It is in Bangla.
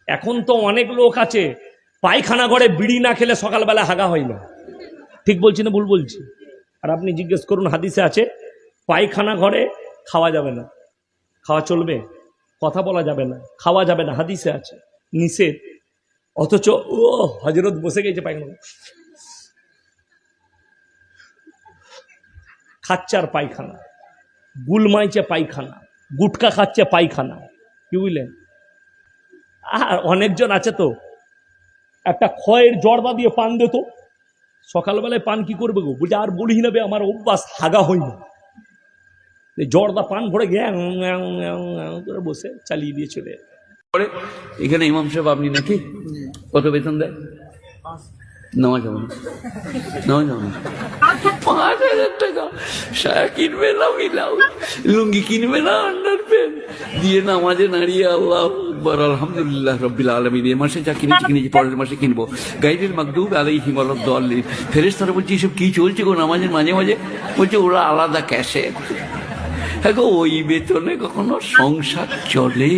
এখন তো অনেক লোক আছে পায়খানা ঘরে বিড়ি না খেলে সকালবেলা হাগা হয় না। ঠিক বলছি না ভুল বলছি? আর আপনি জিজ্ঞেস করুন, হাদিসে আছে পায়খানা ঘরে খাওয়া যাবে না। খাওয়া চলবে? কথা বলা যাবে না, খাওয়া যাবে না, হাদিসে আছে, নিষেধ। অথচ ও হযরত বসে গেছে পায়খানা খাচ্ছে, আর পায়খানা, গুলমাইছে পায়খানা, গুটকা খাচ্ছে পায়খানা। কি বুঝলেন? আর অনেকজন আছে তো একটা খয়ের জর্দা দিয়ে পান দিত, সকালবেলায় পান কি করবে গো, বলছে আর বলি না বে, আমার অভ্যাস, হাগা হই না। জর্দা পান ভরে গ্যাং করে বসে চালিয়ে দিয়ে চলে। এখানে ইমাম সাহেব আপনি নাকি কত বেতন দেয়? নেওয়া যাবে না, নেওয়া যাবে না। 5,000 টাকা সায়া কিনবে না, ব্লাউজ লুঙ্গি কিনবে না, আন্ডার প্যান্ট দিয়ে নামাজে দাঁড়িয়ে আল্লাহ আকবার আলহামদুলিল্লাহ রাব্বিল আলামিন, এ মাসে যা কিনেছি পরের মাসে কিনবো। গাইডের মাগদুব আলাইহিম ওয়ালাদ-দাল্লিন। ফেরেশতারা বলছে এসব কি চলছে গো নামাজের মাঝে মাঝে? বলছে ওরা আলাদা ক্যাশে। হ্যাঁ গো, ওই বেতনে কখনো সংসার চলে?